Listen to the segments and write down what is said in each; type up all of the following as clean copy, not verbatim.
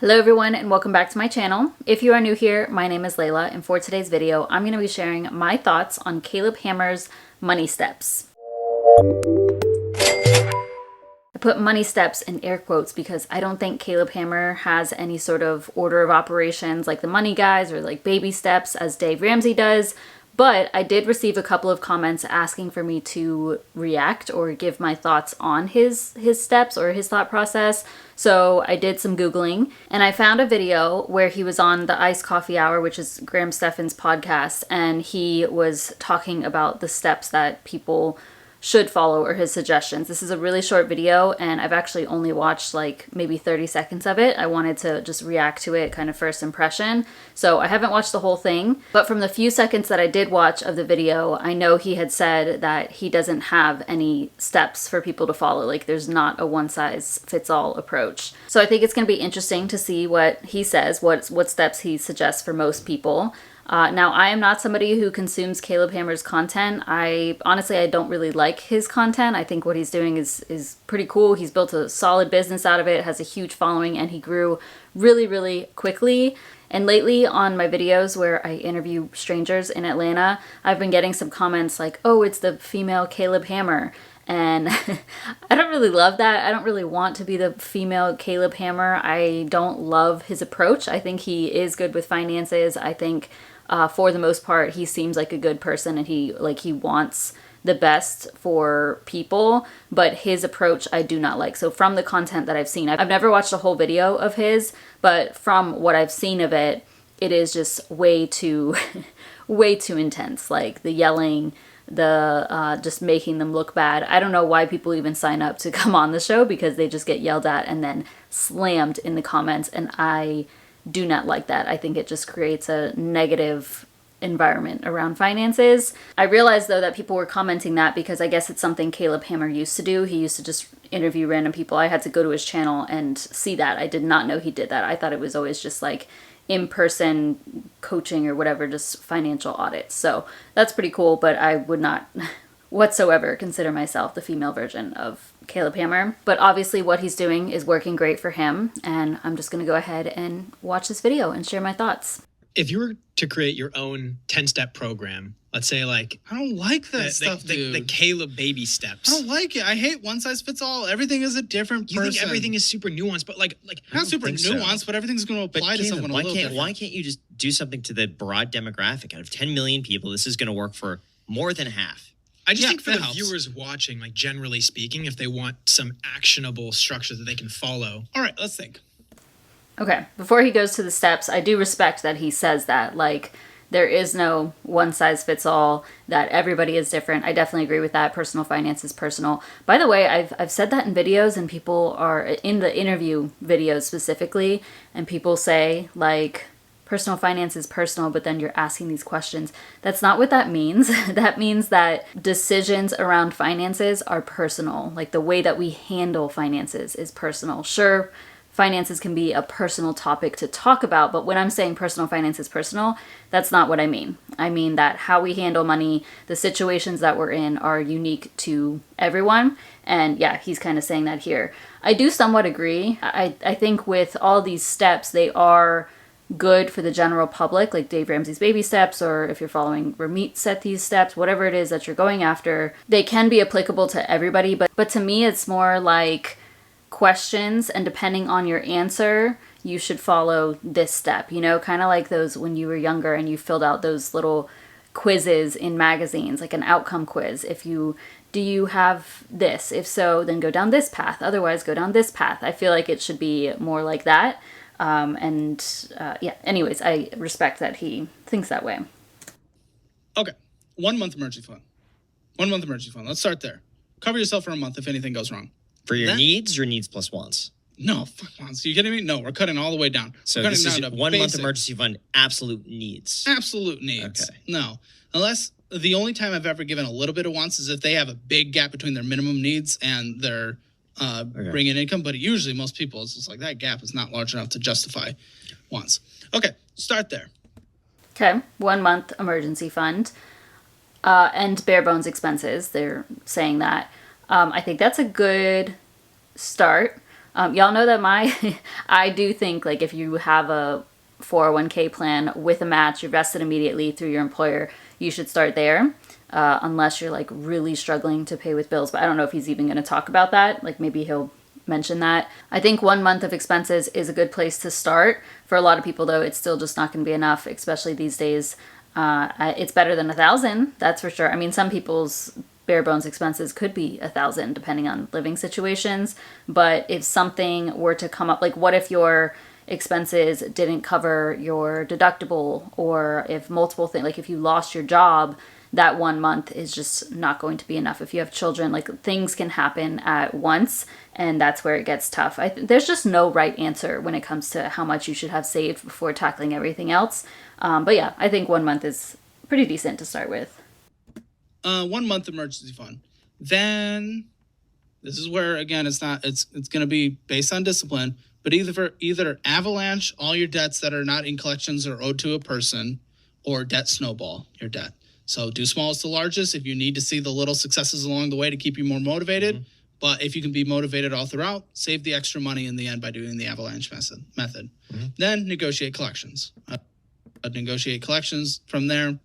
Hello everyone and welcome back to my channel. If you are new here, my name is Layla and for today's video, I'm going to be sharing my thoughts on Caleb Hammer's money steps. I put money steps in air quotes because I don't think Caleb Hammer has any sort of order of operations like the money guys or like baby steps as Dave Ramsey does. But I did receive a couple of comments asking for me to react or give my thoughts on his steps or his thought process. So I did some Googling and I found a video where he was on the Iced Coffee Hour, which is Graham Stephan's podcast, and he was talking about the steps that people should follow or his suggestions. This is a really short video and I've actually only watched like maybe 30 seconds of it. I wanted to just react to it, kind of first impression. So I haven't watched the whole thing, but from the few seconds that I did watch of the video, I know he had said that he doesn't have any steps for people to follow. Like there's not a one size fits all approach. So I think it's going to be interesting to see what he says, what steps he suggests for most people. Now, I am not somebody who consumes Caleb Hammer's content. I don't really like his content. I think what he's doing is pretty cool. He's built a solid business out of it, has a huge following, and he grew really, really quickly. And lately on my videos where I interview strangers in Atlanta, I've been getting some comments like, oh, it's the female Caleb Hammer. And I don't really love that. I don't really want to be the female Caleb Hammer. I don't love his approach. I think he is good with finances. I think for the most part, he seems like a good person and he wants the best for people, but his approach I do not like. So from the content that I've seen, I've never watched a whole video of his, but from what I've seen of it, it is just way too, way too intense. Like the yelling, the just making them look bad. I don't know why people even sign up to come on the show because they just get yelled at and then slammed in the comments, and I do not like that. I think it just creates a negative environment around finances. I realized though that people were commenting that because I guess it's something Caleb Hammer used to do. He used to just interview random people. I had to go to his channel and see that. I did not know he did that. I thought it was always just like in-person coaching or whatever, just financial audits. So that's pretty cool, but I would not whatsoever consider myself the female version of Caleb Hammer. But obviously what he's doing is working great for him, and I'm just going to go ahead and watch this video and share my thoughts. If you were to create your own 10-step program, let's say like... I don't like that stuff, dude. The Caleb baby steps. I don't like it. I hate one size fits all. Everything is a different person. You think everything is super nuanced, but like not super nuanced, but everything's going to apply to someone a little different. Why can't you just do something to the broad demographic? Out of 10 million people, this is going to work for more than half. I just think for the viewers watching, like generally speaking, if they want some actionable structure that they can follow. All right, let's think. Okay, before he goes to the steps, I do respect that he says that. Like, there is no one size fits all, that everybody is different. I definitely agree with that. Personal finance is personal. By the way, I've said that in videos, and people are in the interview videos specifically, and people say, like, personal finance is personal, but then you're asking these questions. That's not what that means. That means that decisions around finances are personal. Like the way that we handle finances is personal. Sure, finances can be a personal topic to talk about, but when I'm saying personal finance is personal, that's not what I mean. I mean that how we handle money, the situations that we're in are unique to everyone. And yeah, he's kind of saying that here. I do somewhat agree. I think with all these steps, they are good for the general public, like Dave Ramsey's baby steps, or if you're following Ramit Sethi's steps, whatever it is that you're going after, they can be applicable to everybody. But to me, it's more like questions, and depending on your answer, you should follow this step, you know, kind of like those when you were younger and you filled out those little quizzes in magazines, like an outcome quiz. Do you have this? If so, then go down this path. Otherwise, go down this path. I feel like it should be more like that. Yeah, anyways, I respect that he thinks that way. Okay, 1 month emergency fund. 1 month emergency fund. Let's start there. Cover yourself for a month if anything goes wrong. For your needs plus wants? No, fuck wants. Are you kidding me? No, we're cutting all the way down. So this is 1 month emergency fund, absolute needs. Absolute needs. Okay. No, unless the only time I've ever given a little bit of wants is if they have a big gap between their minimum needs and their bring in income, but usually most people, it's just like that gap is not large enough to justify wants. Okay, start there. Okay, 1 month emergency fund and bare bones expenses. They're saying that. I think that's a good start. Y'all know that I do think like if you have a 401k plan with a match, you're vested immediately through your employer, you should start there. Unless you're like really struggling to pay with bills. But I don't know if he's even going to talk about that. Like maybe he'll mention that. I think 1 month of expenses is a good place to start. For a lot of people though, it's still just not going to be enough, especially these days. It's better than 1,000, that's for sure. I mean, some people's bare bones expenses could be 1,000 depending on living situations. But if something were to come up, like what if your expenses didn't cover your deductible, or if multiple things, like if you lost your job, that 1 month is just not going to be enough. If you have children, like things can happen at once, and that's where it gets tough. There's just no right answer when it comes to how much you should have saved before tackling everything else. But yeah, I think 1 month is pretty decent to start with. 1 month emergency fund. Then this is where again it's going to be based on discipline, but either avalanche all your debts that are not in collections or owed to a person, or debt snowball your debt. So do smallest to largest if you need to see the little successes along the way to keep you more motivated. Mm-hmm. But if you can be motivated all throughout, save the extra money in the end by doing the avalanche method. Mm-hmm. Then negotiate collections. Negotiate collections from there,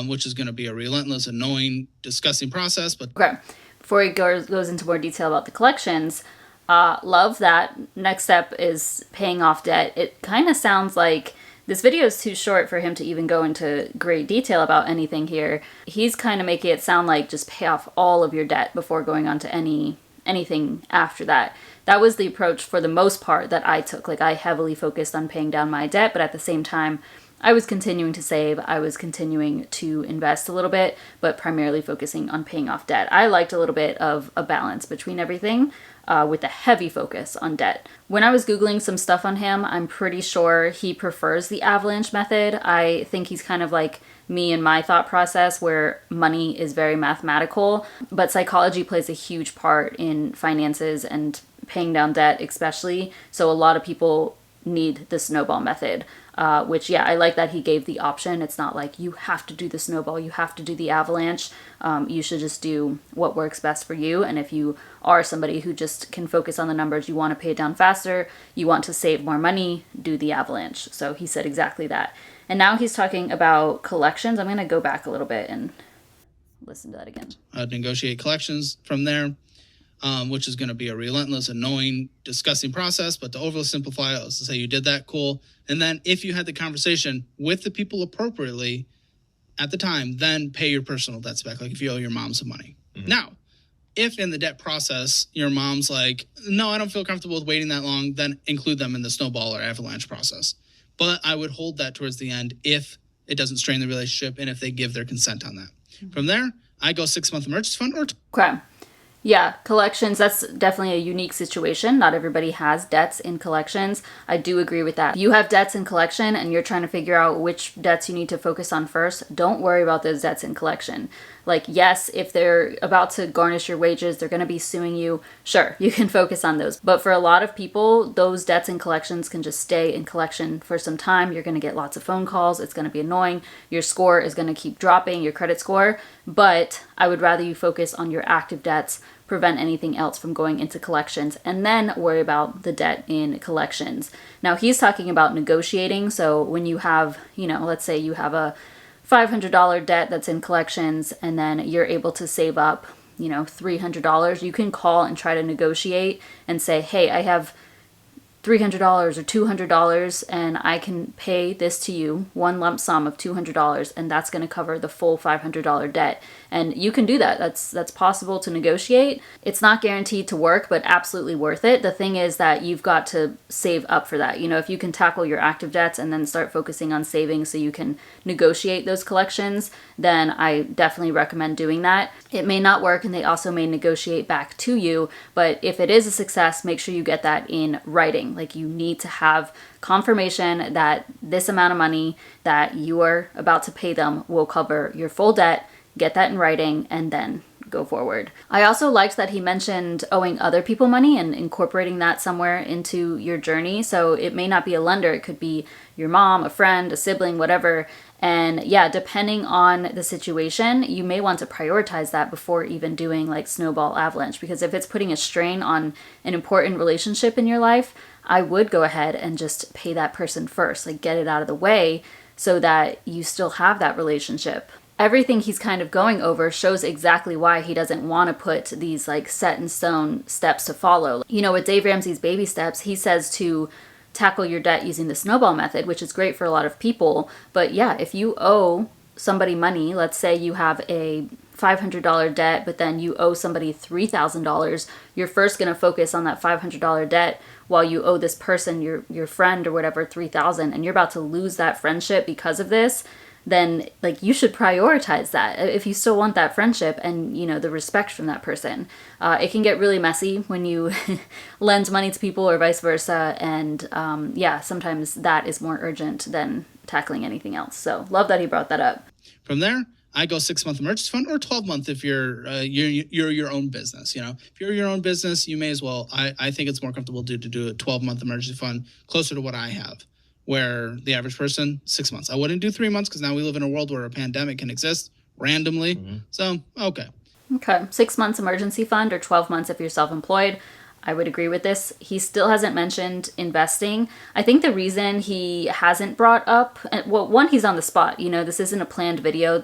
which is going to be a relentless, annoying, disgusting process. But okay, before he goes into more detail about the collections, love that. Next step is paying off debt. It kind of sounds like this video is too short for him to even go into great detail about anything here. He's kind of making it sound like just pay off all of your debt before going on to anything after that. That was the approach for the most part that I took. Like I heavily focused on paying down my debt, but at the same time, I was continuing to save. I was continuing to invest a little bit, but primarily focusing on paying off debt. I liked a little bit of a balance between everything. With a heavy focus on debt. When I was Googling some stuff on him, I'm pretty sure he prefers the avalanche method. I think he's kind of like me in my thought process where money is very mathematical, but psychology plays a huge part in finances and paying down debt especially. So a lot of people need the snowball method. Which, yeah, I like that he gave the option. It's not like you have to do the snowball, you have to do the avalanche. You should just do what works best for you. And if you are somebody who just can focus on the numbers, you want to pay it down faster, you want to save more money, do the avalanche. So he said exactly that. And now he's talking about collections. I'm going to go back a little bit and listen to that again. Negotiate collections from there. Which is going to be a relentless, annoying, disgusting process. But to oversimplify it, let's say you did that, cool. And then if you had the conversation with the people appropriately at the time, then pay your personal debts back, like if you owe your mom some money. Mm-hmm. Now, if in the debt process, your mom's like, no, I don't feel comfortable with waiting that long, then include them in the snowball or avalanche process. But I would hold that towards the end if it doesn't strain the relationship and if they give their consent on that. Mm-hmm. From there, I go 6 month emergency fund or okay. Yeah, collections, that's definitely a unique situation. Not everybody has debts in collections. I do agree with that. If you have debts in collection and you're trying to figure out which debts you need to focus on first, don't worry about those debts in collection. Like, yes, if they're about to garnish your wages, they're going to be suing you. Sure, you can focus on those. But for a lot of people, those debts in collections can just stay in collection for some time. You're going to get lots of phone calls. It's going to be annoying. Your score is going to keep dropping, your credit score. But I would rather you focus on your active debts, prevent anything else from going into collections, and then worry about the debt in collections. Now, he's talking about negotiating. So when you have, let's say you have a $500 debt that's in collections and then you're able to save up, $300, you can call and try to negotiate and say, hey, I have $300 or $200 and I can pay this to you, one lump sum of $200, and that's going to cover the full $500 debt. And you can do that. That's possible to negotiate. It's not guaranteed to work, but absolutely worth it. The thing is that you've got to save up for that. If you can tackle your active debts and then start focusing on saving so you can negotiate those collections, then I definitely recommend doing that. It may not work and they also may negotiate back to you, but if it is a success, make sure you get that in writing. Like, you need to have confirmation that this amount of money that you are about to pay them will cover your full debt. Get that in writing and then go forward. I also liked that he mentioned owing other people money and incorporating that somewhere into your journey. So it may not be a lender, it could be your mom, a friend, a sibling, whatever. And yeah, depending on the situation, you may want to prioritize that before even doing like snowball avalanche, because if it's putting a strain on an important relationship in your life, I would go ahead and just pay that person first, like get it out of the way so that you still have that relationship. Everything he's kind of going over shows exactly why he doesn't want to put these like set in stone steps to follow. You know, with Dave Ramsey's baby steps, he says to tackle your debt using the snowball method, which is great for a lot of people. But yeah, if you owe somebody money, let's say you have a $500 debt, but then you owe somebody $3,000, you're first going to focus on that $500 debt while you owe this person, your friend or whatever, $3,000, and you're about to lose that friendship because of this. Then like you should prioritize that if you still want that friendship and, you know, the respect from that person. It can get really messy when you lend money to people or vice versa. And yeah, sometimes that is more urgent than tackling anything else. So love that he brought that up. From there, I go 6-month emergency fund or 12-month if you're your own business. You know, if you're your own business, you may as well. I think it's more comfortable to do a 12-month emergency fund closer to what I have, where the average person, 6 months. I wouldn't do 3 months because now we live in a world where a pandemic can exist randomly. Mm-hmm. So, okay. Okay. 6 months emergency fund or 12 months if you're self-employed. I would agree with this. He still hasn't mentioned investing. I think the reason he hasn't brought up, well, one, he's on the spot. You know, this isn't a planned video.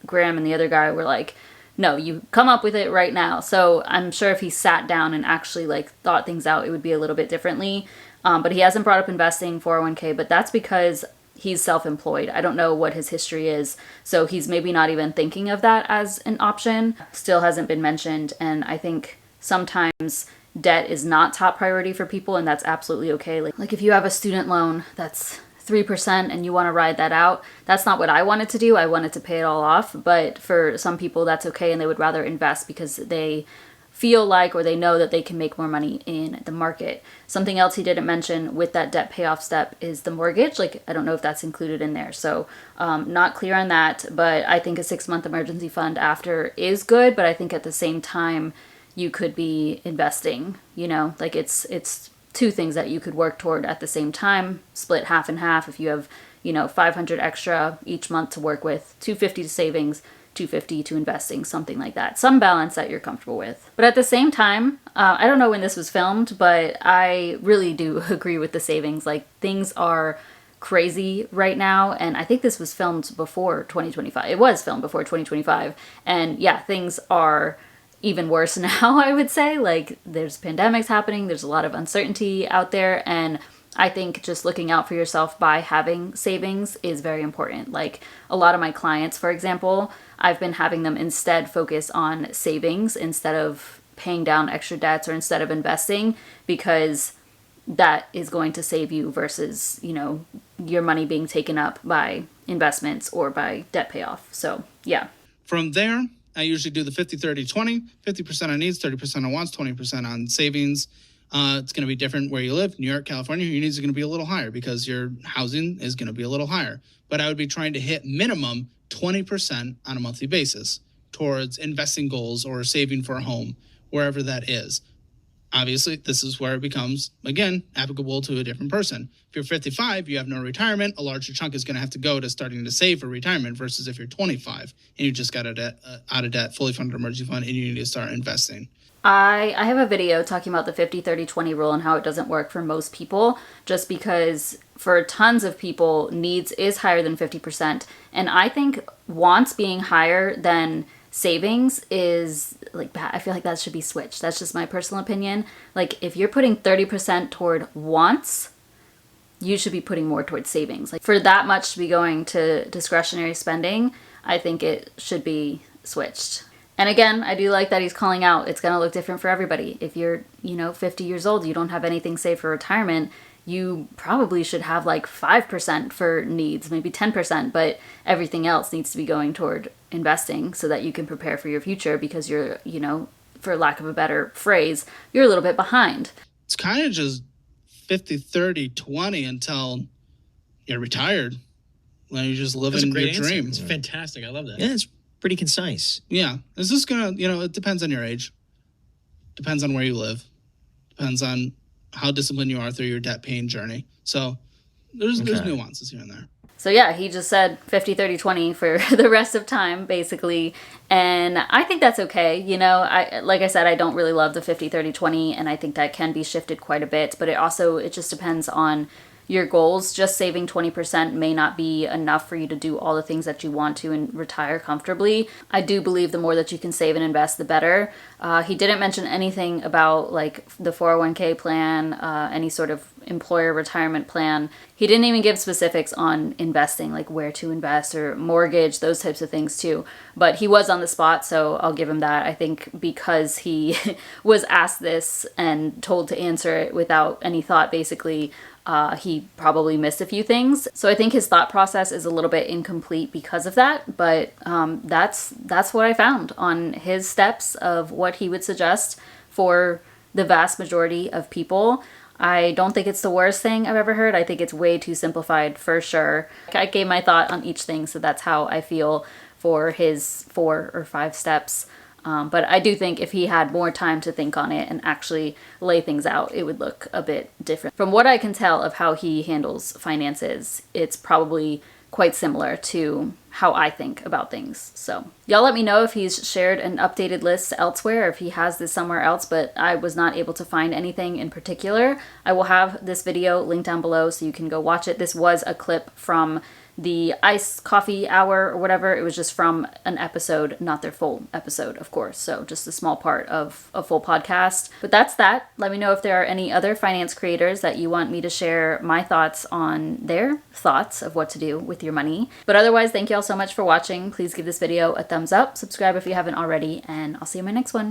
Graham and the other guy were like, no, you come up with it right now. So I'm sure if he sat down and actually like thought things out, it would be a little bit differently. But he hasn't brought up investing, 401k, but that's because he's self-employed. I don't know what his history is, so he's maybe not even thinking of that as an option. Still hasn't been mentioned, and I think sometimes debt is not top priority for people, and that's absolutely okay. Like if you have a student loan that's 3% and you want to ride that out, that's not what I wanted to do. I wanted to pay it all off, but for some people that's okay, and they would rather invest because they feel like, or they know that they can make more money in the market. Something else he didn't mention with that debt payoff step is the mortgage. Like, I don't know if that's included in there. So not clear on that, but I think a 6-month emergency fund after is good. But I think at the same time, you could be investing, you know, like it's two things that you could work toward at the same time, split half and half. If you have, you know, 500 extra each month to work with, 250 to savings, 250 to investing, something like that. Some balance that you're comfortable with. But at the same time, I don't know when this was filmed, but I really do agree with the savings. Like, things are crazy right now, and I think this was filmed before 2025. It was filmed before 2025, and yeah, things are even worse now, I would say. Like, there's pandemics happening, there's a lot of uncertainty out there, and I think just looking out for yourself by having savings is very important. Like, a lot of my clients, for example, I've been having them instead focus on savings instead of paying down extra debts or instead of investing, because that is going to save you versus, you know, your money being taken up by investments or by debt payoff. So, yeah. From there, I usually do the 50-30-20, 50% on needs, 30% on wants, 20% on savings. It's going to be different where you live. New York, California, your needs are going to be a little higher because your housing is going to be a little higher. But I would be trying to hit minimum 20% on a monthly basis towards investing goals or saving for a home, wherever that is. Obviously, this is where it becomes, again, applicable to a different person. If you're 55, you have no retirement, a larger chunk is going to have to go to starting to save for retirement versus if you're 25 and you just got out of debt, fully funded emergency fund, and you need to start investing. I have a video talking about the 50-30-20 rule and how it doesn't work for most people, just because for tons of people, needs is higher than 50%. And I think wants being higher than savings is like bad. I feel like that should be switched. That's just my personal opinion. Like, if you're putting 30% toward wants, you should be putting more towards savings. Like, for that much to be going to discretionary spending, I think it should be switched. And again, I do like that he's calling out it's going to look different for everybody. If you're, 50 years old, you don't have anything saved for retirement, you probably should have like 5% for needs, maybe 10%, but everything else needs to be going toward investing so that you can prepare for your future, because you're, for lack of a better phrase, you're a little bit behind. It's kind of just 50-30-20 until you're retired. When you're just living your dream. It's fantastic. I love that. Yeah, Pretty concise. Yeah. Is this gonna, it depends on your age. Depends on where you live. Depends on how disciplined you are through your debt paying journey. So there's nuances here and there. So yeah, he just said 50, 30, 20 for the rest of time, basically. And I think that's okay. Like I said, I don't really love the 50, 30, 20, and I think that can be shifted quite a bit. But it just depends on your goals. Just saving 20% may not be enough for you to do all the things that you want to and retire comfortably. I do believe the more that you can save and invest, the better. He didn't mention anything about like the 401k plan, any sort of employer retirement plan. He didn't even give specifics on investing, like where to invest or mortgage, those types of things too. But he was on the spot, so I'll give him that. I think because he was asked this and told to answer it without any thought, basically, he probably missed a few things. So I think his thought process is a little bit incomplete because of that. But that's what I found on his steps of what he would suggest for the vast majority of people. I don't think it's the worst thing I've ever heard. I think it's way too simplified for sure. I gave my thought on each thing, so that's how I feel for his 4 or 5 steps. But I do think if he had more time to think on it and actually lay things out, it would look a bit different. From what I can tell of how he handles finances, it's probably quite similar to how I think about things. So y'all let me know if he's shared an updated list elsewhere, if he has this somewhere else, but I was not able to find anything in particular. I will have this video linked down below so you can go watch it. This was a clip from the iced coffee hour or whatever. It was just from an episode, not their full episode, of course. So just a small part of a full podcast. But that's that. Let me know if there are any other finance creators that you want me to share my thoughts on their thoughts of what to do with your money. But otherwise, thank you all so much for watching. Please give this video a thumbs up, subscribe if you haven't already, and I'll see you in my next one.